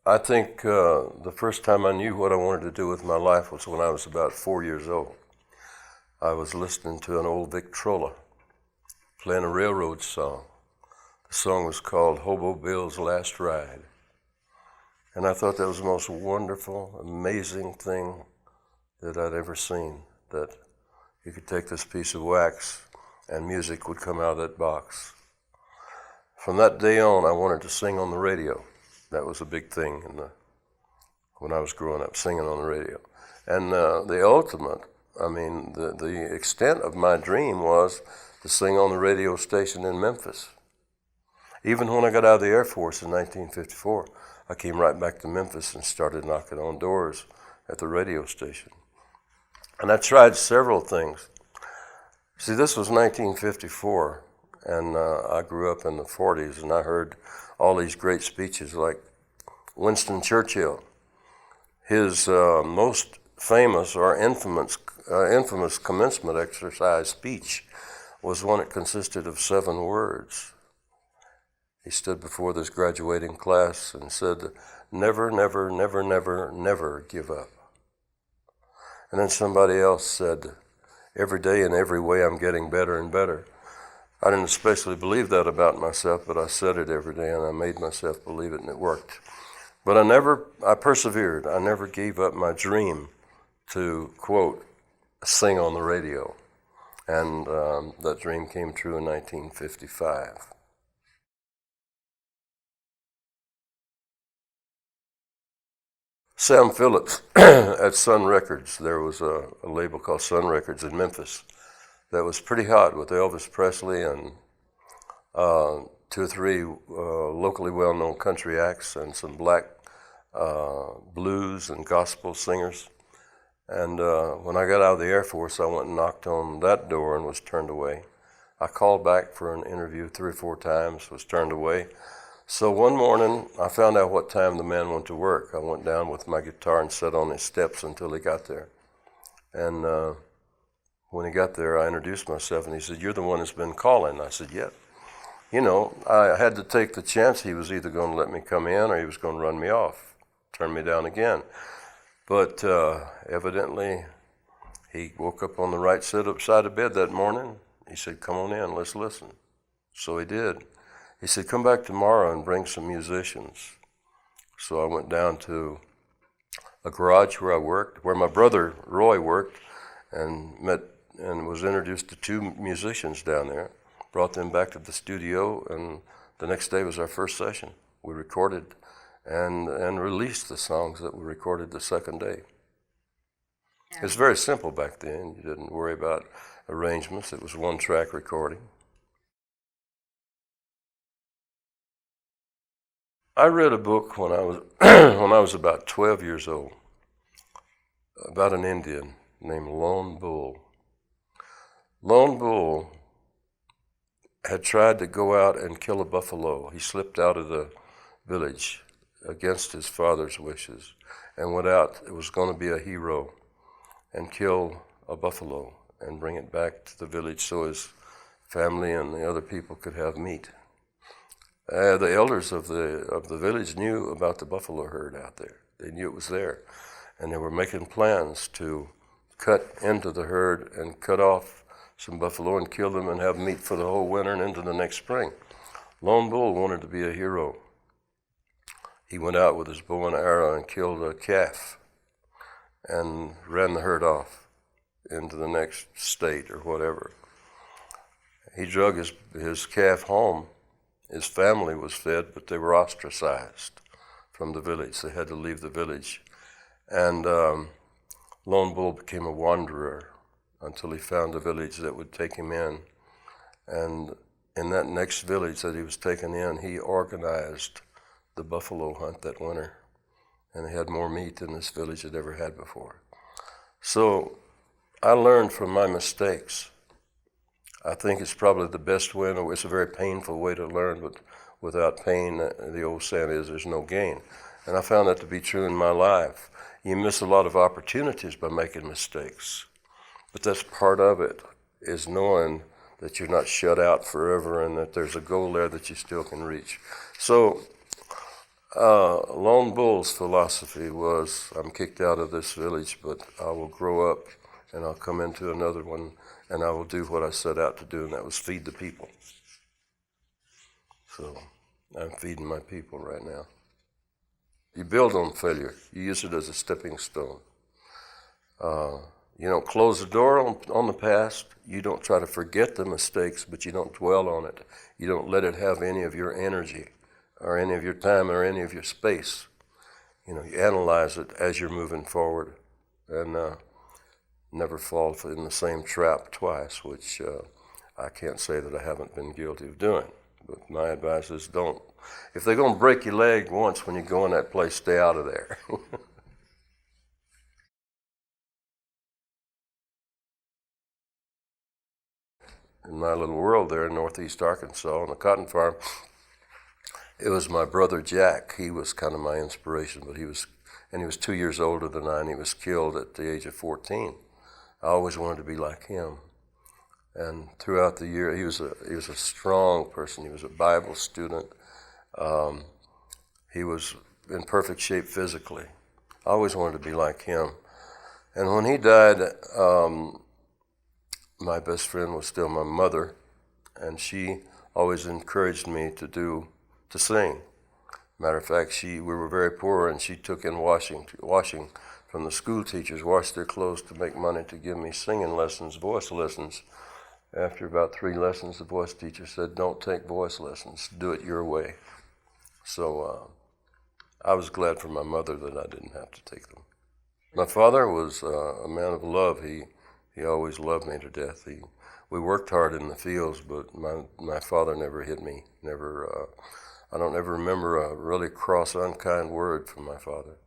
I think the first time I knew what I wanted to do with my life was when I was about 4 years old. I was listening to an old Victrola playing a railroad song. The song was called Hobo Bill's Last Ride. And I thought that was the most wonderful, amazing thing that I'd ever seen, that you could take this piece of wax and music would come out of that box. From that day on, I wanted to sing on the radio. That was a big thing when I was growing up, singing on the radio. And the ultimate, the extent of my dream was to sing on the radio station in Memphis. Even when I got out of the Air Force in 1954, I came right back to Memphis and started knocking on doors at the radio station. And I tried several things. See, this was 1954, and I grew up in the 40s, and I heard all these great speeches like Winston Churchill. His most famous or infamous commencement exercise speech was one that consisted of 7 words. He stood before this graduating class and said, "Never, never, never, never, never give up." And then somebody else said, "Every day in every way I'm getting better and better." I didn't especially believe that about myself, but I said it every day and I made myself believe it, and it worked. But I persevered. I never gave up my dream to, quote, sing on the radio. And that dream came true in 1955. Sam Phillips at Sun Records. There was a label called Sun Records in Memphis that was pretty hot with Elvis Presley and 2 or 3 locally well-known country acts and some black blues and gospel singers. And when I got out of the Air Force, I went and knocked on that door and was turned away. I called back for an interview 3 or 4 times, was turned away. So one morning, I found out what time the man went to work. I went down with my guitar and sat on his steps until he got there. And when he got there, I introduced myself, and he said, "You're the one that's been calling." I said, "Yeah." You know, I had to take the chance. He was either going to let me come in or he was going to run me off, turn me down again. But evidently, he woke up on the right side of bed that morning. He said, "Come on in, let's listen." So he did. He said, "Come back tomorrow and bring some musicians." So I went down to a garage where I worked, where my brother Roy worked, and met and was introduced to 2 musicians down there. Brought them back to the studio, and the next day was our first session. We recorded and released the songs that were recorded the second day. It was very simple back then. You didn't worry about arrangements. It was 1-track recording. I read a book when I was when I was about 12 years old about an Indian named Lone Bull. Lone Bull had tried to go out and kill a buffalo. He slipped out of the village against his father's wishes and went out. It was going to be a hero and kill a buffalo and bring it back to the village so his family and the other people could have meat. The elders of the village knew about the buffalo herd out there. They knew it was there, and they were making plans to cut into the herd and cut off some buffalo and kill them and have meat for the whole winter and into the next spring. Lone Bull wanted to be a hero. He went out with his bow and arrow and killed a calf and ran the herd off into the next state or whatever. He drug his calf home. His family was fed, but they were ostracized from the village. They had to leave the village. And Lone Bull became a wanderer until he found a village that would take him in. And in that next village that he was taken in, he organized the buffalo hunt that winter. And they had more meat than this village had ever had before. So I learned from my mistakes. I think it's probably the best way. It's a very painful way to learn, but without pain, the old saying is there's no gain. And I found that to be true in my life. You miss a lot of opportunities by making mistakes. But that's part of it, is knowing that you're not shut out forever and that there's a goal there that you still can reach. So Lone Bull's philosophy was, I'm kicked out of this village, but I will grow up and I'll come into another one and I will do what I set out to do, and that was feed the people. So I'm feeding my people right now. You build on failure. You use it as a stepping stone. You don't close the door on the past. You don't try to forget the mistakes, but you don't dwell on it. You don't let it have any of your energy or any of your time or any of your space. You analyze it as you're moving forward and never fall in the same trap twice, which I can't say that I haven't been guilty of doing. But my advice is don't. If they're going to break your leg once when you go in that place, stay out of there. In my little world there in northeast Arkansas on the cotton farm, it was my brother Jack. He was kind of my inspiration, but he was 2 years older than I, and he was killed at the age of 14. I always wanted to be like him. And throughout the year, he was a strong person. He was a Bible student. He was in perfect shape physically. I always wanted to be like him. And when he died, my best friend was still my mother, and she always encouraged me to sing. Matter of fact, we were very poor, and she took in washing from the school teachers, washed their clothes to make money to give me singing lessons, voice lessons. After about 3 lessons, the voice teacher said, "Don't take voice lessons, do it your way." So I was glad for my mother that I didn't have to take them. My father was a man of love. He always loved me to death. We worked hard in the fields, but my father never hit me. I don't ever remember a really cross, unkind word from my father.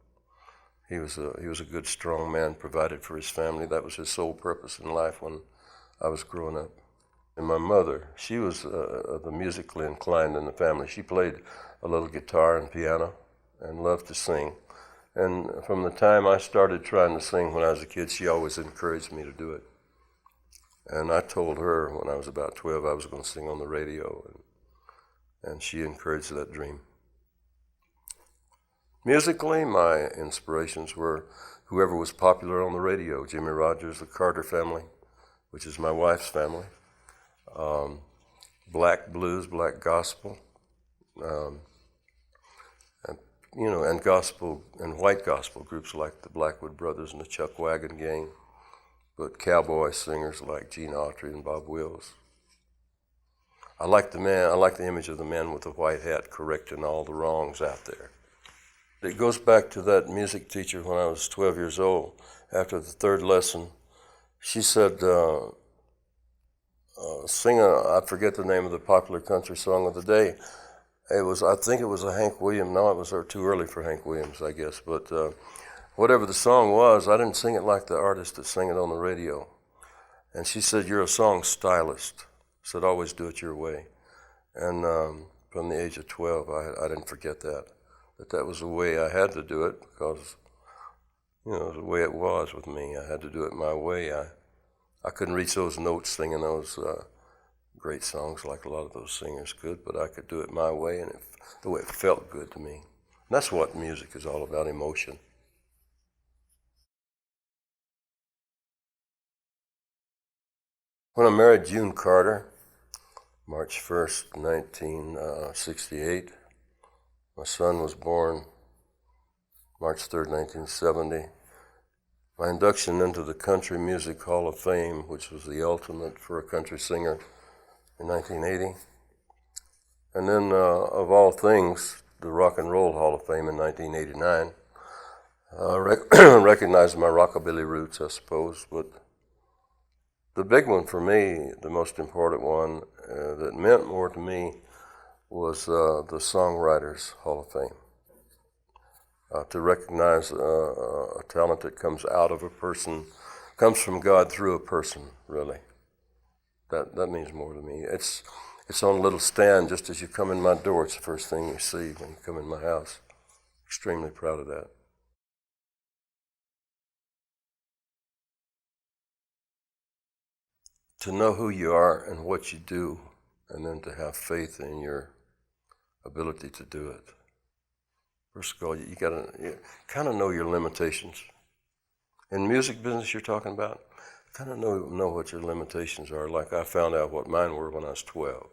He was a good, strong man, provided for his family. That was his sole purpose in life when I was growing up. And my mother, she was the musically inclined in the family. She played a little guitar and piano and loved to sing. And from the time I started trying to sing when I was a kid, she always encouraged me to do it. And I told her when I was about 12 I was going to sing on the radio, and she encouraged that dream. Musically, my inspirations were whoever was popular on the radio: Jimmy Rogers, the Carter family, which is my wife's family, black blues, black gospel, and gospel and white gospel groups like the Blackwood Brothers and the Chuck Wagon Gang, but cowboy singers like Gene Autry and Bob Wills. I like the image of the man with the white hat correcting all the wrongs out there. It goes back to that music teacher when I was 12 years old. After the 3rd lesson, she said, sing I forget the name of the popular country song of the day. I think it was a Hank Williams. No, it was too early for Hank Williams, I guess. But whatever the song was, I didn't sing it like the artist that sang it on the radio. And she said, "You're a song stylist." Said, "Always do it your way." And from the age of 12, I didn't forget that was the way I had to do it, because it was the way it was with me. I had to do it my way. I couldn't reach those notes singing those great songs like a lot of those singers could, but I could do it my way, and the way it felt good to me. And that's what music is all about: emotion. When I married June Carter, March 1st, 1968, my son was born March 3rd, 1970. My induction into the Country Music Hall of Fame, which was the ultimate for a country singer, in 1980. And then, of all things, the Rock and Roll Hall of Fame in 1989. Recognized my rockabilly roots, I suppose, but the big one for me, the most important one that meant more to me, was the Songwriters Hall of Fame. To recognize a talent that comes out of a person, comes from God through a person, really. That means more to me. It's on a little stand just as you come in my door. It's the first thing you see when you come in my house. Extremely proud of that. To know who you are and what you do, and then to have faith in your ability to do it. First of all, you gotta kind of know your limitations. In music business, you're talking about, kind of know what your limitations are. Like I found out what mine were when I was 12.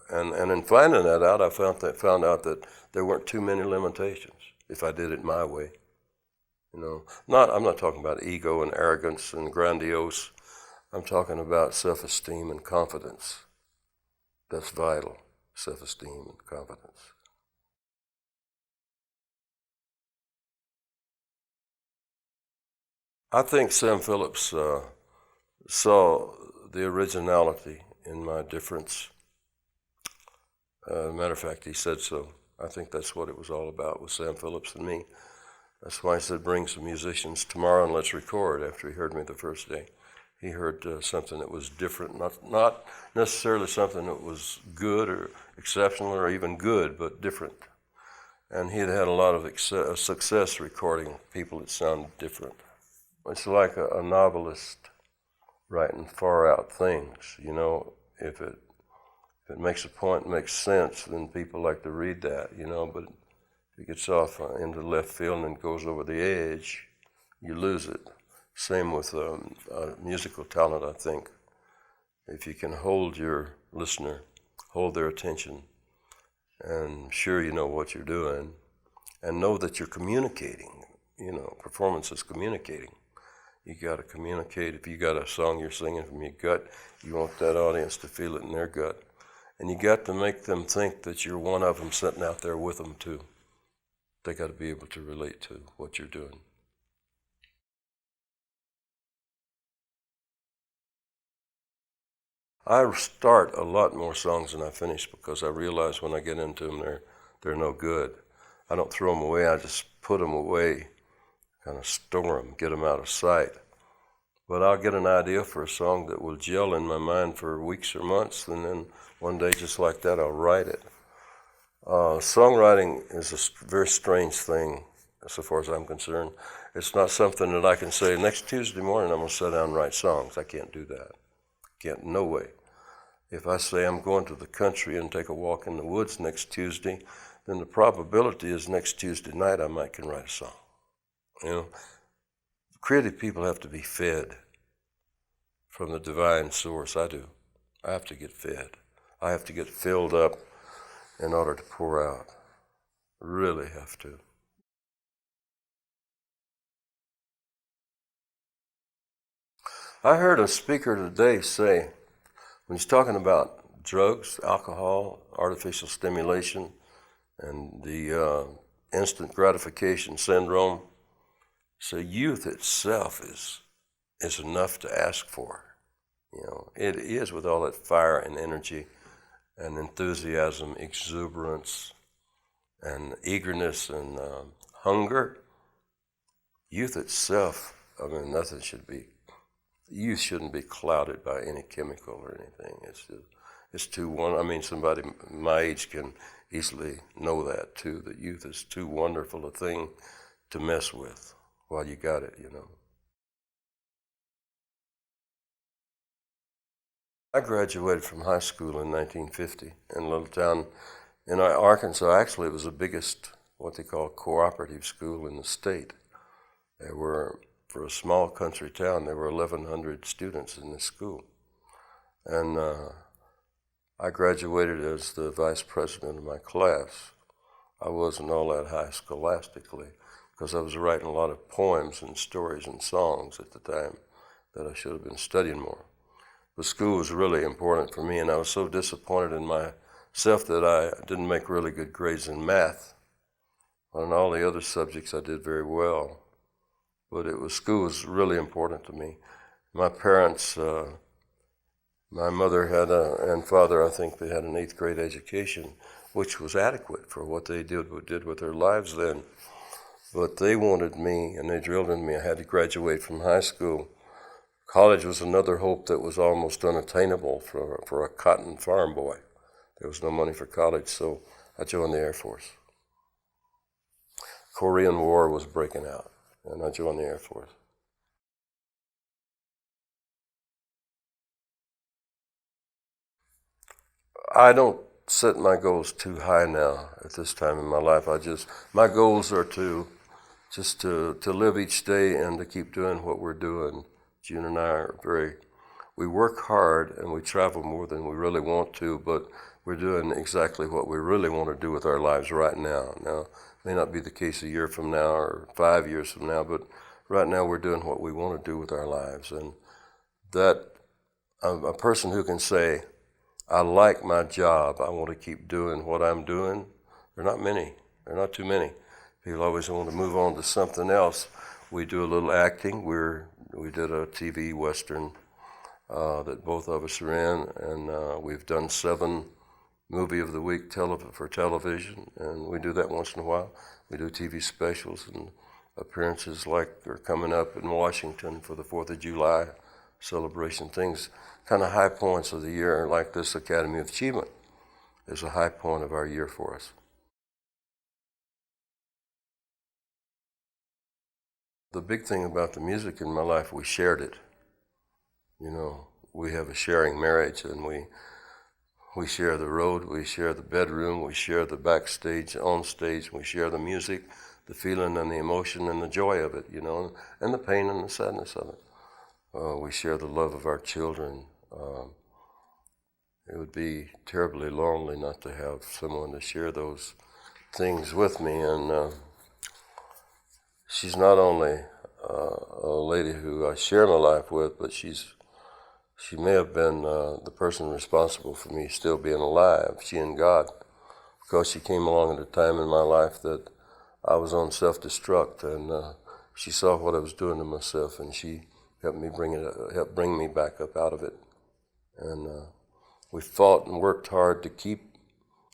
And in finding that out, I found out that there weren't too many limitations if I did it my way. I'm not talking about ego and arrogance and grandiose. I'm talking about self-esteem and confidence. That's vital, self-esteem and confidence. I think Sam Phillips saw the originality in my difference. Matter of fact, he said so. I think that's what it was all about with Sam Phillips and me. That's why he said, bring some musicians tomorrow and let's record after he heard me the first day. He heard something that was different, not necessarily something that was good or exceptional or even good, but different. And he had had a lot of success recording people that sounded different. It's like a novelist writing far out things. If it makes a point, makes sense, then people like to read that, but if it gets off into left field and goes over the edge, you lose it. Same with musical talent, I think. If you can hold your listener, hold their attention, and sure you know what you're doing, and know that you're communicating. Performance is communicating. You got to communicate. If you got a song you're singing from your gut, you want that audience to feel it in their gut. And you got to make them think that you're one of them sitting out there with them too. They got to be able to relate to what you're doing. I start a lot more songs than I finish because I realize when I get into them, they're no good. I don't throw them away. I just put them away, kind of store them, get them out of sight. But I'll get an idea for a song that will gel in my mind for weeks or months, and then one day, just like that, I'll write it. Songwriting is a very strange thing, so far as I'm concerned. It's not something that I can say, next Tuesday morning I'm going to sit down and write songs. I can't do that. Can't, no way. If I say I'm going to the country and take a walk in the woods next Tuesday, then the probability is next Tuesday night I can write a song. Creative people have to be fed from the divine source. I do. I have to get fed. I have to get filled up in order to pour out. Really have to. I heard a speaker today say, when he's talking about drugs, alcohol, artificial stimulation, and the instant gratification syndrome, so youth itself is enough to ask for. It is with all that fire and energy and enthusiasm, exuberance, and eagerness and hunger. Youth itself, youth shouldn't be clouded by any chemical or anything. It's too somebody my age can easily know that too, that youth is too wonderful a thing to mess with while you got it. I graduated from high school in 1950 in a little town in Arkansas. Actually, it was the biggest, what they call cooperative school in the state. For a small country town, there were 1,100 students in this school. And I graduated as the vice president of my class. I wasn't all that high scholastically because I was writing a lot of poems and stories and songs at the time that I should have been studying more. The school was really important for me, and I was so disappointed in myself that I didn't make really good grades in math. On all the other subjects, I did very well. But school was really important to me. My parents, my mother and father, I think they had an 8th grade education, which was adequate for what they did with their lives then. But they wanted me, and they drilled in me, I had to graduate from high school. College was another hope that was almost unattainable for a cotton farm boy. There was no money for college, so I joined the Air Force. Korean War was breaking out, and I joined the Air Force. I don't set my goals too high now at this time in my life. My goals are to live each day and to keep doing what we're doing. June and I we work hard and we travel more than we really want to, but we're doing exactly what we really want to do with our lives right now. Now, it may not be the case a year from now or 5 years from now, but right now we're doing what we want to do with our lives. And that a person who can say, I like my job, I want to keep doing what I'm doing, there are not many. There are not too many. People always want to move on to something else. We do a little acting. We did a TV Western that both of us are in, and we've done 7 movie of the week for television, and we do that once in a while. We do TV specials and appearances like are coming up in Washington for the 4th of July celebration, things, kind of high points of the year, like this Academy of Achievement is a high point of our year for us. The big thing about the music in my life, we shared it. You know, we have a sharing marriage, and we share the road, we share the bedroom, we share the backstage, on stage, we share the music, the feeling and the emotion and the joy of it, you know, and the pain and the sadness of it. We share the love of our children. It would be terribly lonely not to have someone to share those things with me, and she's not only a lady who I share my life with, but she may have been the person responsible for me still being alive, she and God, because she came along at a time in my life that I was on self-destruct, and she saw what I was doing to myself, and she helped bring me back up out of it. And we fought and worked hard to keep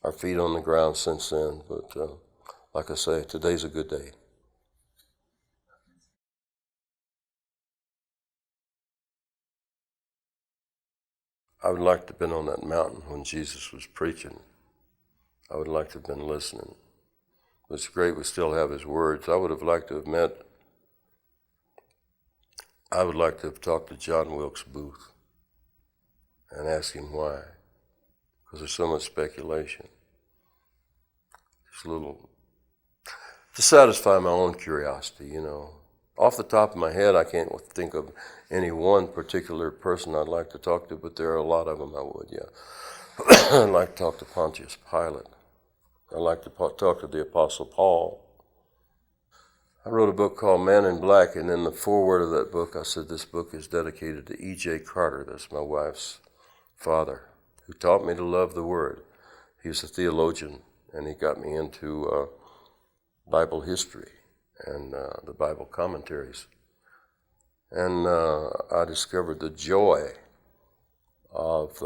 our feet on the ground since then, but like I say, today's a good day. I would like to have been on that mountain when Jesus was preaching. I would like to have been listening. It's great we still have his words. I would like to have talked to John Wilkes Booth and asked him why. Because there's so much speculation. Just a little, to satisfy my own curiosity, you know. Off the top of my head, I can't think of any one particular person I'd like to talk to, but there are a lot of them I would, yeah. I'd like to talk to Pontius Pilate. I'd like to talk to the Apostle Paul. I wrote a book called Man in Black, and in the foreword of that book, I said this book is dedicated to E.J. Carter. That's my wife's father, who taught me to love the Word. He was a theologian, and he got me into Bible history and the Bible commentaries. And I discovered the joy of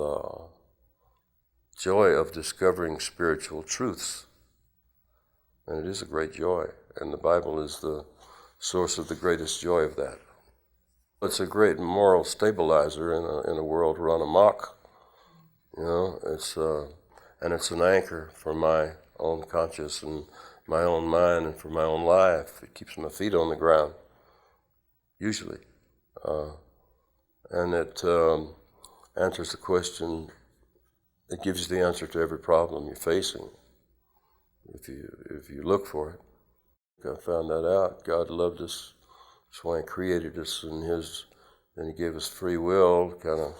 discovering spiritual truths. And it is a great joy, and the Bible is the source of the greatest joy of that. It's a great moral stabilizer in a world run amok. You know, it's an anchor for my own conscience and my own mind and for my own life. It keeps my feet on the ground, usually. And it answers the question, it gives you the answer to every problem you're facing, if you look for it. I found that out. God loved us. That's why he created us and he gave us free will, kind of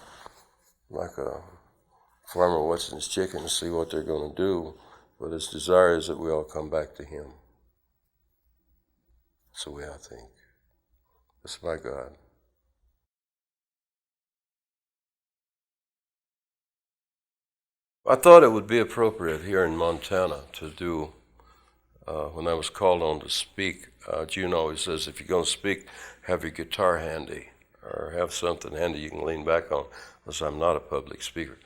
like a farmer watching his chickens to see what they're going to do. But his desire is that we all come back to him. That's the way I think. That's my God. I thought it would be appropriate here in Montana to do, when I was called on to speak, June always says, if you're going to speak, have your guitar handy or have something handy you can lean back on, because I'm not a public speaker.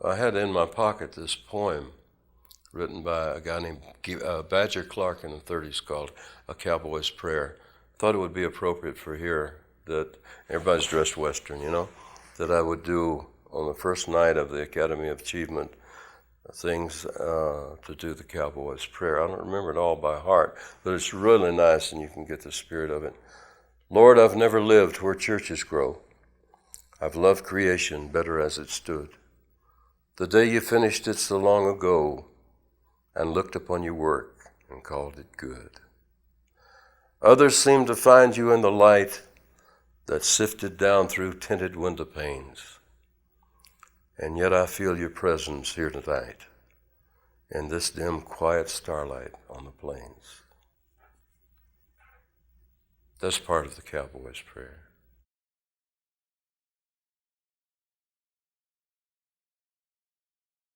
I had in my pocket this poem written by a guy named Badger Clark in the 30s called A Cowboy's Prayer. Thought it would be appropriate for here that everybody's dressed Western, you know, that I would do on the first night of the Academy of Achievement things to do the Cowboy's Prayer. I don't remember it all by heart, but it's really nice and you can get the spirit of it. Lord, I've never lived where churches grow. I've loved creation better as it stood. The day you finished it so long ago and looked upon your work and called it good. Others seem to find you in the light that sifted down through tinted window panes. And yet I feel your presence here tonight in this dim, quiet starlight on the plains. That's part of the Cowboy's prayer.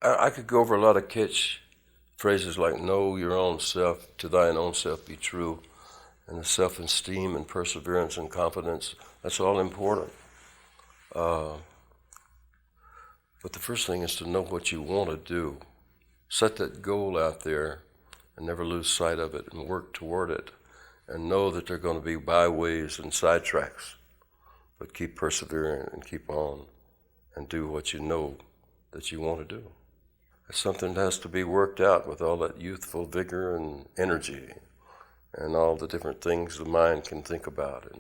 I could go over a lot of kitsch phrases like know your own self, to thine own self be true, and the self-esteem and perseverance and confidence. That's all important. But the first thing is to know what you want to do. Set that goal out there and never lose sight of it and work toward it. And know that there are going to be byways and sidetracks. But keep persevering and keep on and do what you know that you want to do. It's something that has to be worked out with all that youthful vigor and energy and all the different things the mind can think about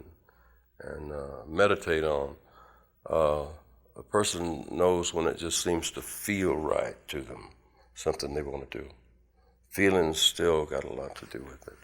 and meditate on. A person knows when it just seems to feel right to them, something they want to do. Feelings still got a lot to do with it.